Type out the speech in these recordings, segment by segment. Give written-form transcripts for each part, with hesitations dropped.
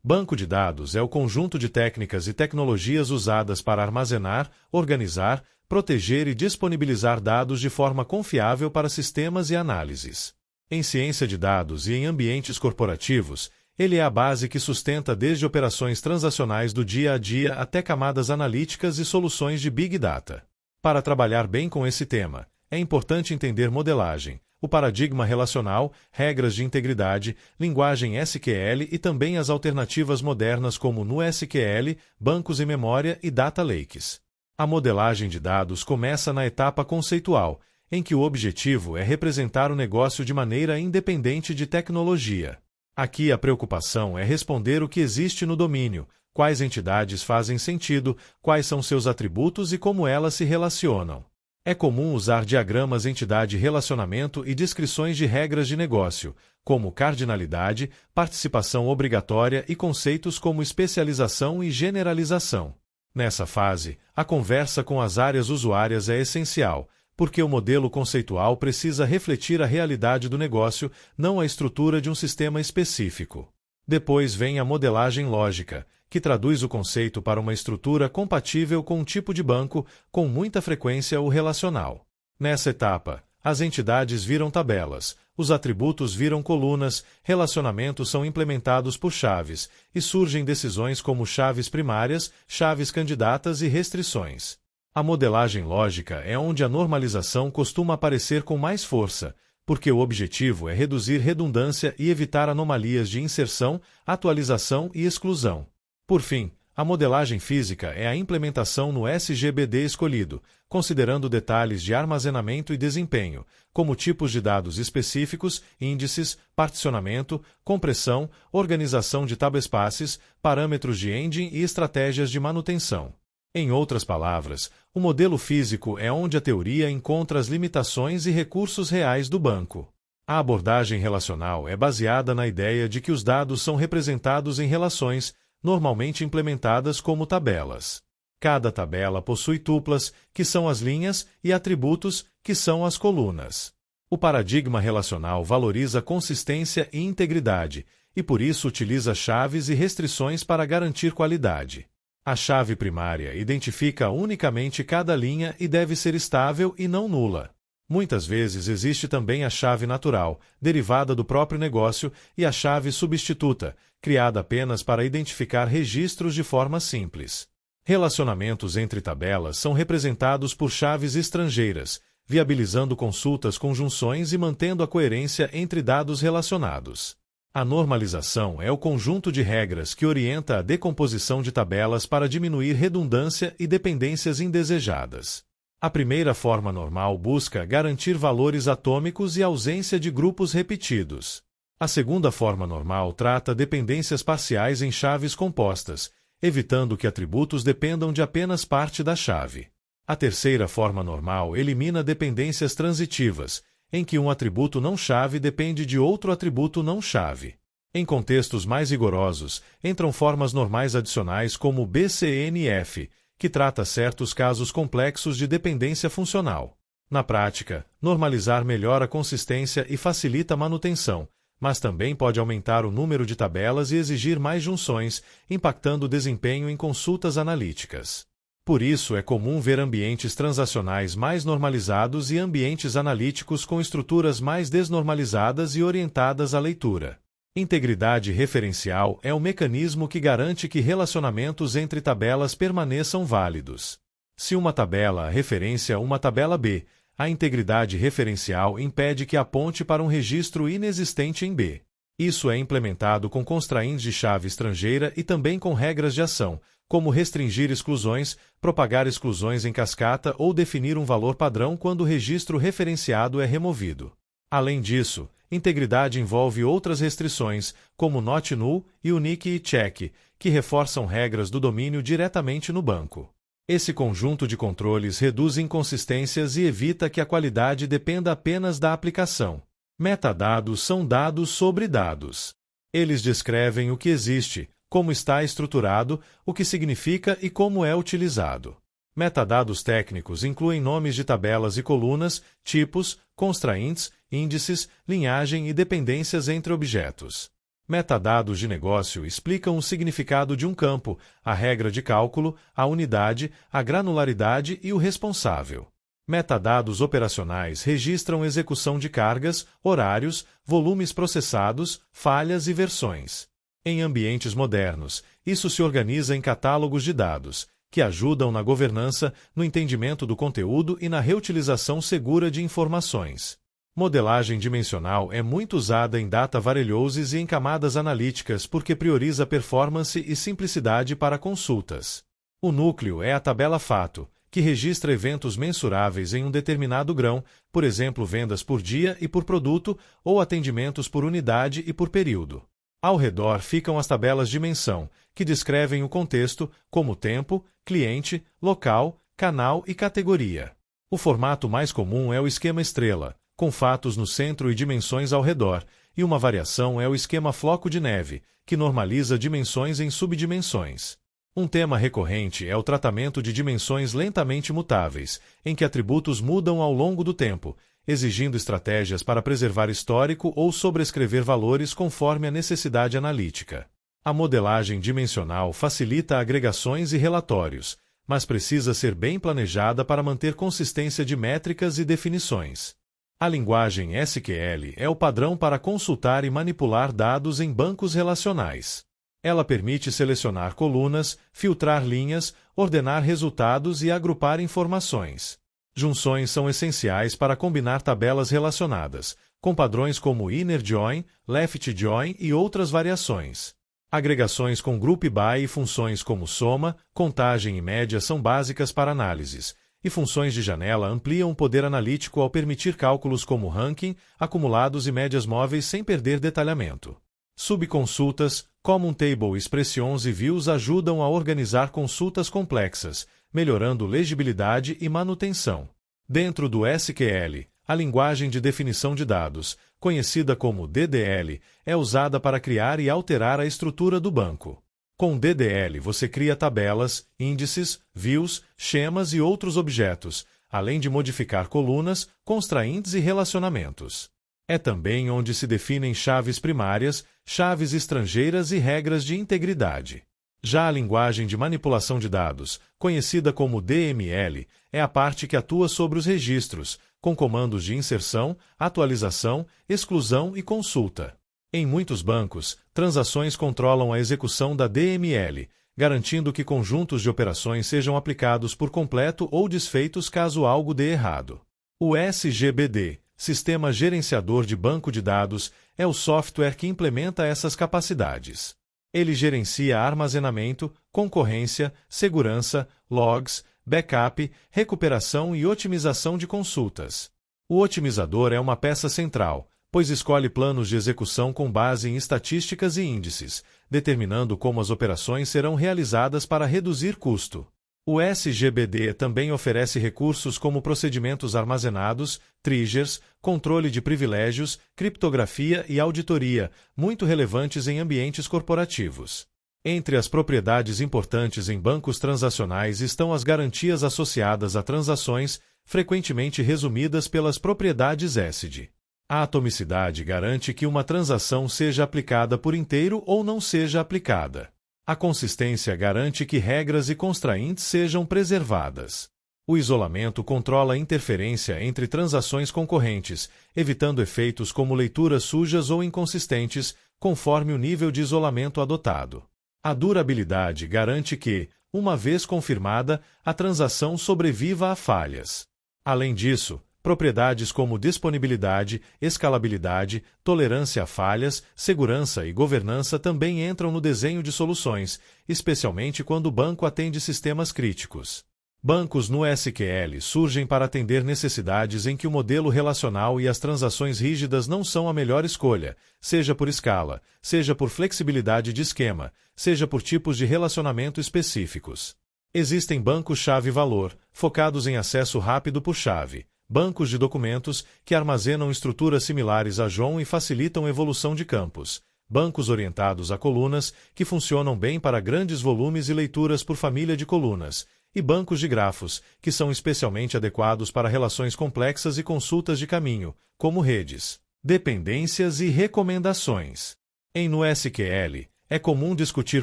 Banco de dados é o conjunto de técnicas e tecnologias usadas para armazenar, organizar, proteger e disponibilizar dados de forma confiável para sistemas e análises. Em ciência de dados e em ambientes corporativos, ele é a base que sustenta desde operações transacionais do dia a dia até camadas analíticas e soluções de Big Data. Para trabalhar bem com esse tema, é importante entender modelagem, o paradigma relacional, regras de integridade, linguagem SQL e também as alternativas modernas como NoSQL, bancos em memória e data lakes. A modelagem de dados começa na etapa conceitual, em que o objetivo é representar o negócio de maneira independente de tecnologia. Aqui a preocupação é responder o que existe no domínio, quais entidades fazem sentido, quais são seus atributos e como elas se relacionam. É comum usar diagramas entidade-relacionamento e descrições de regras de negócio, como cardinalidade, participação obrigatória e conceitos como especialização e generalização. Nessa fase, a conversa com as áreas usuárias é essencial, porque o modelo conceitual precisa refletir a realidade do negócio, não a estrutura de um sistema específico. Depois vem a modelagem lógica, que traduz o conceito para uma estrutura compatível com um tipo de banco, com muita frequência o relacional. Nessa etapa, as entidades viram tabelas, os atributos viram colunas, relacionamentos são implementados por chaves, e surgem decisões como chaves primárias, chaves candidatas e restrições. A modelagem lógica é onde a normalização costuma aparecer com mais força, porque o objetivo é reduzir redundância e evitar anomalias de inserção, atualização e exclusão. Por fim, a modelagem física é a implementação no SGBD escolhido, considerando detalhes de armazenamento e desempenho, como tipos de dados específicos, índices, particionamento, compressão, organização de tablespaces, parâmetros de engine e estratégias de manutenção. Em outras palavras, o modelo físico é onde a teoria encontra as limitações e recursos reais do banco. A abordagem relacional é baseada na ideia de que os dados são representados em relações, normalmente implementadas como tabelas. Cada tabela possui tuplas, que são as linhas, e atributos, que são as colunas. O paradigma relacional valoriza consistência e integridade, e por isso utiliza chaves e restrições para garantir qualidade. A chave primária identifica unicamente cada linha e deve ser estável e não nula. Muitas vezes existe também a chave natural, derivada do próprio negócio, e a chave substituta, criada apenas para identificar registros de forma simples. Relacionamentos entre tabelas são representados por chaves estrangeiras, viabilizando consultas com junções e mantendo a coerência entre dados relacionados. A normalização é o conjunto de regras que orienta a decomposição de tabelas para diminuir redundância e dependências indesejadas. A primeira forma normal busca garantir valores atômicos e ausência de grupos repetidos. A segunda forma normal trata dependências parciais em chaves compostas, evitando que atributos dependam de apenas parte da chave. A terceira forma normal elimina dependências transitivas, em que um atributo não-chave depende de outro atributo não-chave. Em contextos mais rigorosos, entram formas normais adicionais como BCNF, que trata certos casos complexos de dependência funcional. Na prática, normalizar melhora a consistência e facilita a manutenção, mas também pode aumentar o número de tabelas e exigir mais junções, impactando o desempenho em consultas analíticas. Por isso, é comum ver ambientes transacionais mais normalizados e ambientes analíticos com estruturas mais desnormalizadas e orientadas à leitura. Integridade referencial é o mecanismo que garante que relacionamentos entre tabelas permaneçam válidos. Se uma tabela referencia uma tabela B, a integridade referencial impede que aponte para um registro inexistente em B. Isso é implementado com constraints de chave estrangeira e também com regras de ação, como restringir exclusões, propagar exclusões em cascata ou definir um valor padrão quando o registro referenciado é removido. Além disso, integridade envolve outras restrições, como Not Null e Unique e Check, que reforçam regras do domínio diretamente no banco. Esse conjunto de controles reduz inconsistências e evita que a qualidade dependa apenas da aplicação. Metadados são dados sobre dados. Eles descrevem o que existe, como está estruturado, o que significa e como é utilizado. Metadados técnicos incluem nomes de tabelas e colunas, tipos, constraints, índices, linhagem e dependências entre objetos. Metadados de negócio explicam o significado de um campo, a regra de cálculo, a unidade, a granularidade e o responsável. Metadados operacionais registram execução de cargas, horários, volumes processados, falhas e versões. Em ambientes modernos, isso se organiza em catálogos de dados, que ajudam na governança, no entendimento do conteúdo e na reutilização segura de informações. Modelagem dimensional é muito usada em data varelhoses e em camadas analíticas porque prioriza performance e simplicidade para consultas. O núcleo é a tabela fato, que registra eventos mensuráveis em um determinado grão, por exemplo, vendas por dia e por produto, ou atendimentos por unidade e por período. Ao redor ficam as tabelas de menção, que descrevem o contexto, como tempo, cliente, local, canal e categoria. O formato mais comum é o esquema estrela, com fatos no centro e dimensões ao redor, e uma variação é o esquema floco de neve, que normaliza dimensões em subdimensões. Um tema recorrente é o tratamento de dimensões lentamente mutáveis, em que atributos mudam ao longo do tempo, exigindo estratégias para preservar histórico ou sobrescrever valores conforme a necessidade analítica. A modelagem dimensional facilita agregações e relatórios, mas precisa ser bem planejada para manter consistência de métricas e definições. A linguagem SQL é o padrão para consultar e manipular dados em bancos relacionais. Ela permite selecionar colunas, filtrar linhas, ordenar resultados e agrupar informações. Junções são essenciais para combinar tabelas relacionadas, com padrões como inner join, left join e outras variações. Agregações com group by e funções como soma, contagem e média são básicas para análises, e funções de janela ampliam o poder analítico ao permitir cálculos como ranking, acumulados e médias móveis sem perder detalhamento. Subconsultas, common table expressions e views ajudam a organizar consultas complexas, melhorando legibilidade e manutenção. Dentro do SQL, a linguagem de definição de dados, conhecida como DDL, é usada para criar e alterar a estrutura do banco. Com DDL você cria tabelas, índices, views, schemas e outros objetos, além de modificar colunas, constraints e relacionamentos. É também onde se definem chaves primárias, chaves estrangeiras e regras de integridade. Já a linguagem de manipulação de dados, conhecida como DML, é a parte que atua sobre os registros, com comandos de inserção, atualização, exclusão e consulta. Em muitos bancos, transações controlam a execução da DML, garantindo que conjuntos de operações sejam aplicados por completo ou desfeitos caso algo dê errado. O SGBD, Sistema Gerenciador de Banco de Dados, é o software que implementa essas capacidades. Ele gerencia armazenamento, concorrência, segurança, logs, backup, recuperação e otimização de consultas. O otimizador é uma peça central, pois escolhe planos de execução com base em estatísticas e índices, determinando como as operações serão realizadas para reduzir custo. O SGBD também oferece recursos como procedimentos armazenados, triggers, controle de privilégios, criptografia e auditoria, muito relevantes em ambientes corporativos. Entre as propriedades importantes em bancos transacionais estão as garantias associadas a transações, frequentemente resumidas pelas propriedades ESG. A atomicidade garante que uma transação seja aplicada por inteiro ou não seja aplicada. A consistência garante que regras e constraints sejam preservadas. O isolamento controla a interferência entre transações concorrentes, evitando efeitos como leituras sujas ou inconsistentes, conforme o nível de isolamento adotado. A durabilidade garante que, uma vez confirmada, a transação sobreviva a falhas. Além disso, propriedades como disponibilidade, escalabilidade, tolerância a falhas, segurança e governança também entram no desenho de soluções, especialmente quando o banco atende sistemas críticos. Bancos no SQL surgem para atender necessidades em que o modelo relacional e as transações rígidas não são a melhor escolha, seja por escala, seja por flexibilidade de esquema, seja por tipos de relacionamento específicos. Existem bancos chave-valor, focados em acesso rápido por chave, bancos de documentos, que armazenam estruturas similares a JSON e facilitam evolução de campos, bancos orientados a colunas, que funcionam bem para grandes volumes e leituras por família de colunas, e bancos de grafos, que são especialmente adequados para relações complexas e consultas de caminho, como redes, dependências e recomendações. Em NoSQL, é comum discutir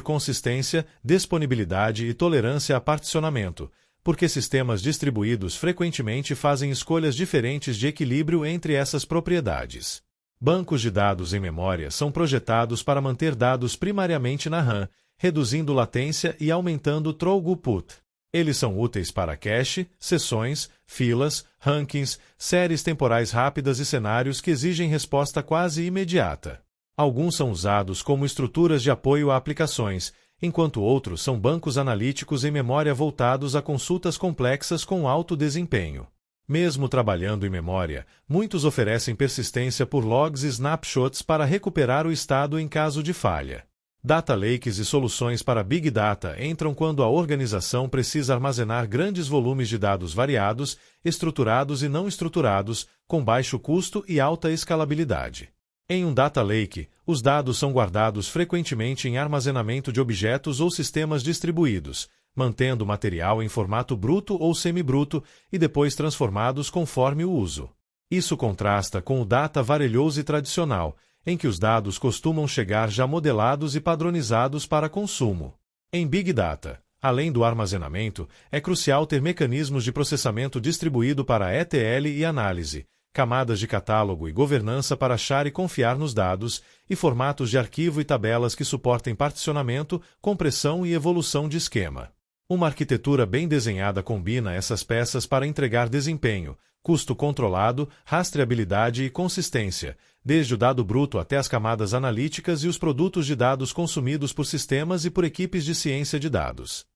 consistência, disponibilidade e tolerância a particionamento, porque sistemas distribuídos frequentemente fazem escolhas diferentes de equilíbrio entre essas propriedades. Bancos de dados em memória são projetados para manter dados primariamente na RAM, reduzindo latência e aumentando throughput. Eles são úteis para cache, sessões, filas, rankings, séries temporais rápidas e cenários que exigem resposta quase imediata. Alguns são usados como estruturas de apoio a aplicações, enquanto outros são bancos analíticos em memória voltados a consultas complexas com alto desempenho. Mesmo trabalhando em memória, muitos oferecem persistência por logs e snapshots para recuperar o estado em caso de falha. Data lakes e soluções para Big Data entram quando a organização precisa armazenar grandes volumes de dados variados, estruturados e não estruturados, com baixo custo e alta escalabilidade. Em um data lake, os dados são guardados frequentemente em armazenamento de objetos ou sistemas distribuídos, mantendo o material em formato bruto ou semibruto e depois transformados conforme o uso. Isso contrasta com o data varilhoso e tradicional, em que os dados costumam chegar já modelados e padronizados para consumo. Em Big Data, além do armazenamento, é crucial ter mecanismos de processamento distribuído para ETL e análise, camadas de catálogo e governança para achar e confiar nos dados, e formatos de arquivo e tabelas que suportem particionamento, compressão e evolução de esquema. Uma arquitetura bem desenhada combina essas peças para entregar desempenho, custo controlado, rastreabilidade e consistência, desde o dado bruto até as camadas analíticas e os produtos de dados consumidos por sistemas e por equipes de ciência de dados.